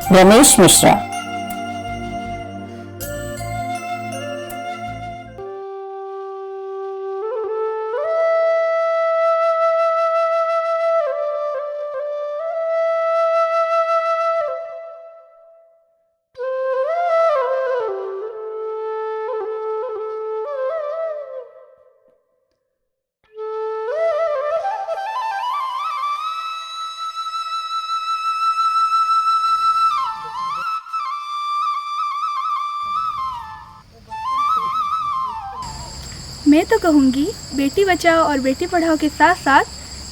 रमेश मिश्रा। मैं तो कहूँगी बेटी बचाओ और बेटी पढ़ाओ के साथ साथ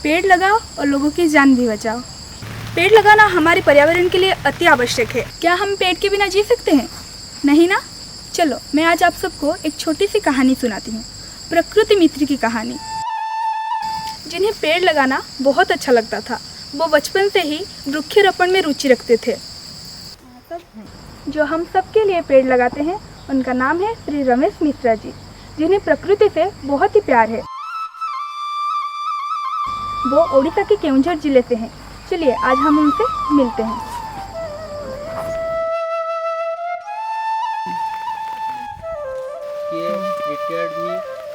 पेड़ लगाओ और लोगों की जान भी बचाओ। पेड़ लगाना हमारे पर्यावरण के लिए अति आवश्यक है। क्या हम पेड़ के बिना जी सकते हैं? नहीं ना। चलो मैं आज आप सबको एक छोटी सी कहानी सुनाती हूँ, प्रकृति मित्र की कहानी। जिन्हें पेड़ लगाना बहुत अच्छा लगता था, वो बचपन से ही वृक्षारोपण में रुचि रखते थे। जो हम सबके लिए पेड़ लगाते हैं उनका नाम है श्री रमेश मिश्रा जी, जिन्हें प्रकृति से बहुत ही प्यार है। वो ओडिशा के केवंझर जिले से हैं। चलिए आज हम उनसे मिलते हैं। ये रिटायर्ड भी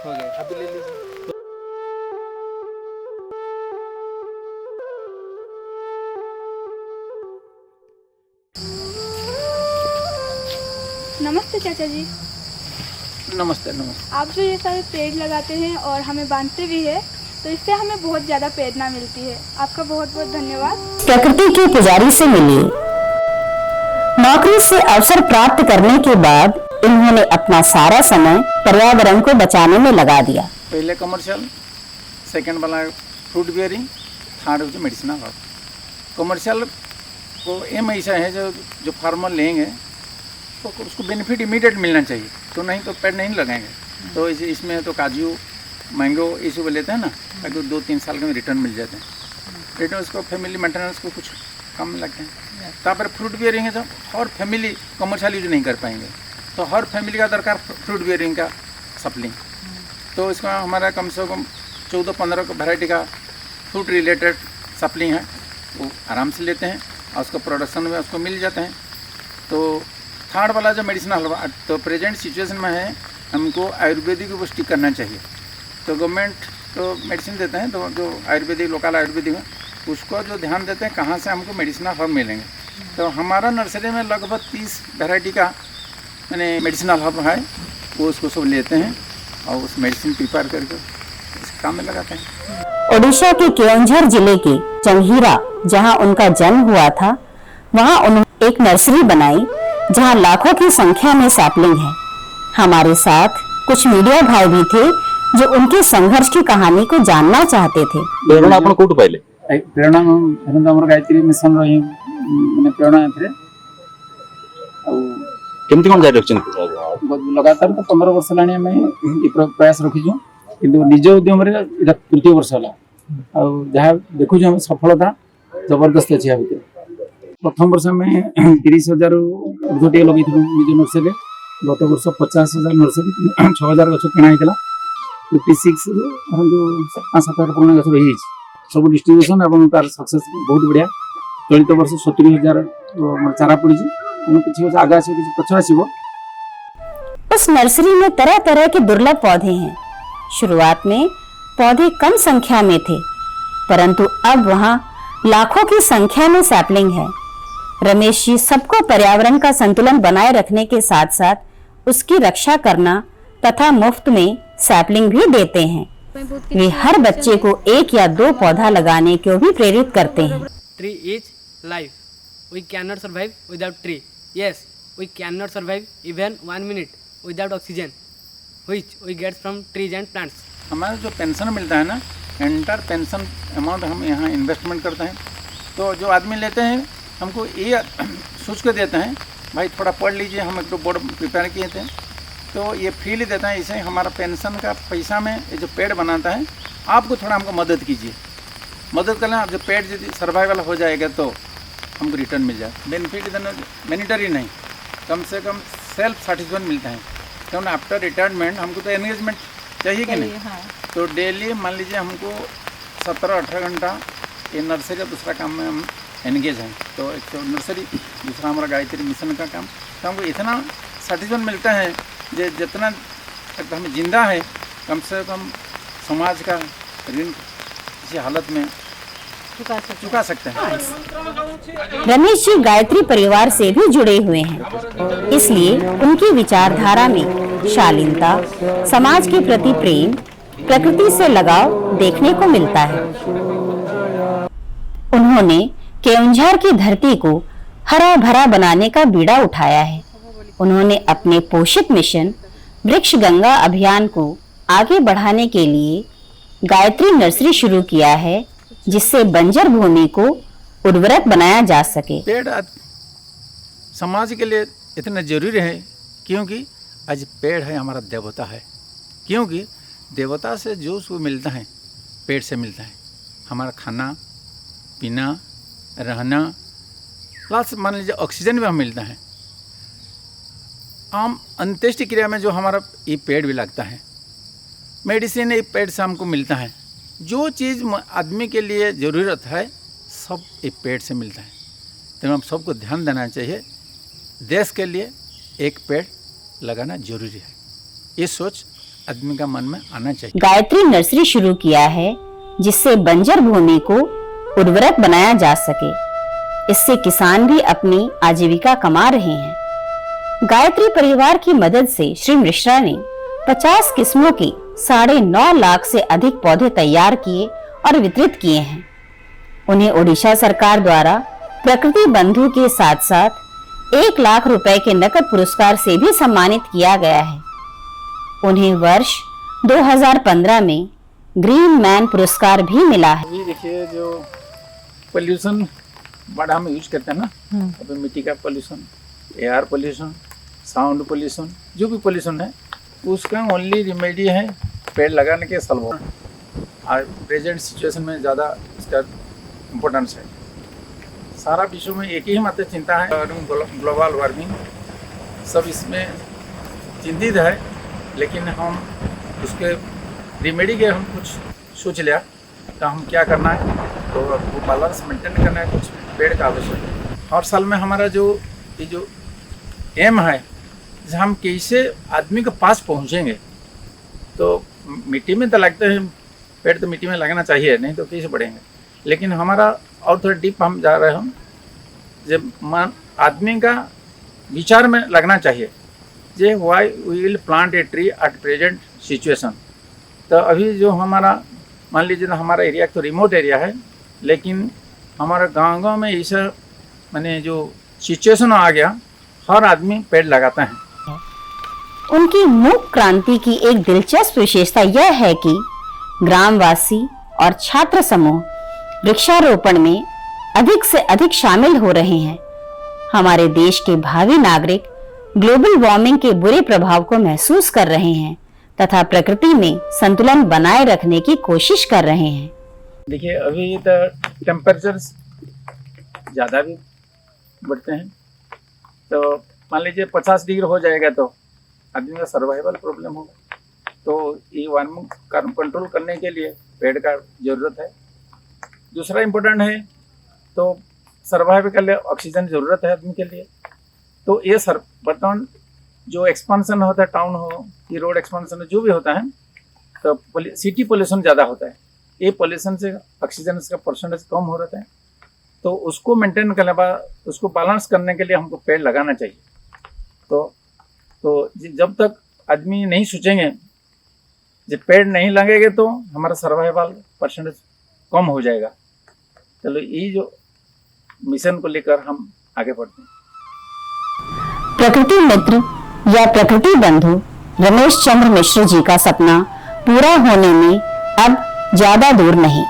हो गए, अभी ले लीजिए। नमस्ते चाचा जी। नमस्ते नमस्ते। आप जो ये सारे पेड़ लगाते हैं और हमें बांधते भी है, तो इससे हमें बहुत ज़्यादा प्रेरणा मिलती है। आपका बहुत बहुत धन्यवाद। प्रकृति के पुजारी से मिलिए। नौकरी से अवसर प्राप्त करने के बाद इन्होंने अपना सारा समय पर्यावरण को बचाने में लगा दिया। पहले कमर्शियल, सेकंड वाला फ्रूट बियरिंग, थर्ड होती मेडिसिनल। कमर्शियल को एम ऐसा है जो फार्मर लेंगे तो उसको बेनिफिट इमीडिएट मिलना चाहिए, तो नहीं तो पेड़ नहीं लगाएंगे। तो इसमें तो काजू, मैंगो ये सब लेते हैं ना, ताकि 2-3 साल में रिटर्न मिल जाते हैं। रिटर्न उसको फैमिली मेंटेनेंस को कुछ कम लगते हैं। तापर फ्रूट बियरिंग है, तो हर फैमिली कमर्शियल यूज नहीं कर पाएंगे, तो हर फैमिली का दरकार फ्रूट बियरिंग का सप्लिंग। तो इसका हमारा कम से कम 14-15 वैरायटी का फ्रूट रिलेटेड सप्लिंग है, वो आराम से लेते हैं और उसका प्रोडक्शन में उसको मिल जाते हैं। तो थर्ड वाला जो मेडिसिनल, तो प्रेजेंट सिचुएशन में है हमको आयुर्वेदिक को स्टिक करना चाहिए। तो गवर्नमेंट तो मेडिसिन देते हैं, तो जो आयुर्वेदिक लोकल आयुर्वेदिक है उसको जो ध्यान देते हैं कहाँ से हमको मेडिसिनल हर्ब मिलेंगे। तो हमारा नर्सरी में लगभग 30 वैरायटी का मैंने मेडिसिनल हर्ब है, वो उसको सब लेते हैं और उस मेडिसिन प्रिपेयर करके इस काम में लगाते हैं। ओडिशा के केवंझर जिले के जंघीरा, जहां उनका जन्म हुआ था, वहां उन्होंने एक नर्सरी बनाई जहां लाखों की संख्या में सैपलिंग है। हमारे साथ कुछ मीडिया भाई भी थे जो उनके संघर्ष की कहानी को जानना चाहते थे। प्रेरणा आपण कोठु पाइले? प्रेरणा हमर गायत्री मिशन रही मैंने प्रेरणा थे केमती कोन जाय रखछन? लगातार तो 15 वर्ष लाणी हमें ये प्रयास रखीछु, किंतु निज उद्यम रे इटा तृतीय वर्ष होला आ जहा देखु हम सफलता जबरदस्त अछि। आ प्रथम वर्ष में 30,000 ऊर्ध्वटे लगे निज नर्सरी। गत वर्ष 50,000 नर्सरी 6,000 गछ किणा होता। 56 5-7 पुराना गछ रही सब डिस्ट्रीब्यूशन और तार सक्सेस बहुत बढ़िया। चलित वर्ष 70,000 चारा पड़ी, किसी आगे किसी पछ आसो। उस नर्सरी में तरह तरह के दुर्लभ पौधे हैं। शुरुआत में पौधे कम संख्या में थे, परंतु अब वहाँ लाखों की संख्या में सैपलिंग है। रमेश जी सबको पर्यावरण का संतुलन बनाए रखने के साथ साथ उसकी रक्षा करना तथा मुफ्त में सैपलिंग भी देते हैं। वे हर बच्चे को 1 या 2 पौधा लगाने को भी प्रेरित करते हैं। Tree is life. We cannot survive without tree. Yes, we cannot survive even 1 minute without oxygen, which we get from trees and plants. हमारा जो पेंशन मिलता है ना, एंटर पेंशन अमाउंट हम यहाँ इन्वेस्टमेंट करते हैं। तो जो आदमी लेते हैं हमको ये सोच के देते हैं, भाई थोड़ा पढ़ लीजिए, हम एक तो बोर्ड प्रिपेयर किए थे, तो ये फ्रीली देता है। इसे हमारा पेंशन का पैसा में ये जो पेड़ बनाता है, आपको थोड़ा हमको मदद कीजिए। मदद करना, जो पेड़ यदि सर्वाइवल हो जाएगा तो हमको रिटर्न मिल जाए। बेनिफिट देना मैनिटरी नहीं, कम से कम सेल्फ सेटिस्फैक्शन मिलता है। क्योंकि आफ्टर रिटायरमेंट हमको तो एंगेजमेंट चाहिए कि नहीं। हाँ। तो डेली मान लीजिए हमको 17-18 घंटा ये नर्सरी का दूसरा काम में हम एंगेज हैं। तो एक तो नर्सरी, दूसरा हमारा गायत्री मिशन का काम, तो हमको इतना सेटिस्फैक्शन मिलता है जो जितना तक हम जिंदा है कम से कम समाज का ऋण किसी हालत में चुका सकते हैं। रमेश जी गायत्री परिवार से भी जुड़े हुए हैं, इसलिए उनकी विचारधारा में शालीनता, समाज के प्रति प्रेम, प्रकृति से लगाव देखने को मिलता है। उन्होंने केओंझार की धरती को हरा भरा बनाने का बीड़ा उठाया है। उन्होंने अपने पोषित मिशन वृक्ष गंगा अभियान को आगे बढ़ाने के लिए गायत्री नर्सरी शुरू किया है, जिससे बंजर भूमि को उर्वरक बनाया जा सके। पेड़ समाज के लिए इतना जरूरी है क्योंकि आज पेड़ है हमारा देवता है, क्योंकि देवता से जो उसको मिलता है पेड़ से मिलता है। हमारा खाना पीना रहना प्लस मान लीजिए ऑक्सीजन भी हमें मिलता है। आम अंत्येष्टि क्रिया में जो हमारा ये पेड़ भी लगता है, मेडिसिन ये पेड़ से हमको मिलता है। जो चीज़ आदमी के लिए ज़रूरत है सब एक पेड़ से मिलता है। तो हम सबको ध्यान देना चाहिए, देश के लिए एक पेड़ लगाना जरूरी है, ये सोच आदमी का मन में आना चाहिए। गायत्री नर्सरी शुरू किया है जिससे बंजर भूमि को उर्वरक बनाया जा सके। इससे किसान भी अपनी आजीविका कमा रहे हैं। गायत्री परिवार की मदद से श्री मिश्रा ने 50 किस्मों के 9.5 लाख से अधिक पौधे तैयार किए और वितरित किए हैं। उन्हें ओडिशा सरकार द्वारा प्रकृति बंधु के साथ साथ 1 लाख रुपए के नकद पुरस्कार से भी सम्मानित किया गया है। उन्हें वर्ष 2015 में ग्रीन मैन पुरस्कार भी मिला है। अभी देखिए जो पोल्यूशन बड़ा हम यूज करते हैं ना, अभी मिट्टी का pollution, air pollution, sound pollution, जो भी पोल्यूशन है उसका ओनली रिमेडी है पेड़ लगाने के सॉल्व होना। आज प्रेजेंट सिचुएशन में ज़्यादा इसका इम्पोर्टेंस है। सारा विश्व में एक ही मात्र चिंता है, ग्लोबल वार्मिंग, सब इसमें चिंतित है, लेकिन हम उसके रिमेडी के हम कुछ सोच लिया तो हम क्या करना है, तो वो बैलेंस मेंटेन करना है, कुछ पेड़ का आवश्यक है। हर साल में हमारा जो एम है हम कैसे आदमी के पास पहुंचेंगे, तो मिट्टी में तो लगते हैं पेड़, तो मिट्टी में लगना चाहिए, नहीं तो कैसे बढ़ेंगे। लेकिन हमारा और थोड़ा डीप हम जा रहे हैं, जब आदमी का विचार में लगना चाहिए J Y we will plant a tree at present situation. तो अभी जो हमारा मान लीजिए हमारा एरिया तो रिमोट एरिया है, लेकिन हमारा गांव में ऐसा माने जो सिचुएशन आ गया, हर आदमी पेड़ लगाता है। उनकी मूक क्रांति की एक दिलचस्प विशेषता यह है कि ग्रामवासी और छात्र समूह वृक्षारोपण में अधिक से अधिक शामिल हो रहे हैं। हमारे देश के भावी नागरिक ग्लोबल वार्मिंग के बुरे प्रभाव को महसूस कर रहे हैं तथा प्रकृति में संतुलन बनाए रखने की कोशिश कर रहे हैं। देखिए अभी तो टेम्परेचर ज़्यादा भी बढ़ते हैं, तो मान लीजिए 50 डिग्री हो जाएगा तो आदमी का सर्वाइवल प्रॉब्लम होगा। तो ये वार्मिंग कंट्रोल करने के लिए पेड़ का ज़रूरत है। दूसरा इम्पोर्टेंट है तो सर्वाइव के लिए ऑक्सीजन ज़रूरत है आदमी के लिए। तो ये वर्तमान जो एक्सपांसन होता है, टाउन हो कि रोड एक्सपांसन जो भी होता है, तो सिटी पोल्यूशन ज़्यादा होता है। ये पोल्यूशन से ऑक्सीजन का परसेंटेज कम हो रहता है, तो उसको मेंटेन करने बाद उसको बैलेंस करने के लिए हमको पेड़ लगाना चाहिए। तो जब तक आदमी नहीं सोचेंगे, जब पेड़ नहीं लगेंगे तो हमारा सर्वाइवल परसेंटेज कम हो जाएगा। चलो ये जो मिशन को लेकर हम आगे बढ़ते हैं। प्रकृति मित्र या प्रकृति बंधु रमेश चंद्र मिश्र जी का सपना पूरा होने में अब ज्यादा दूर नहीं।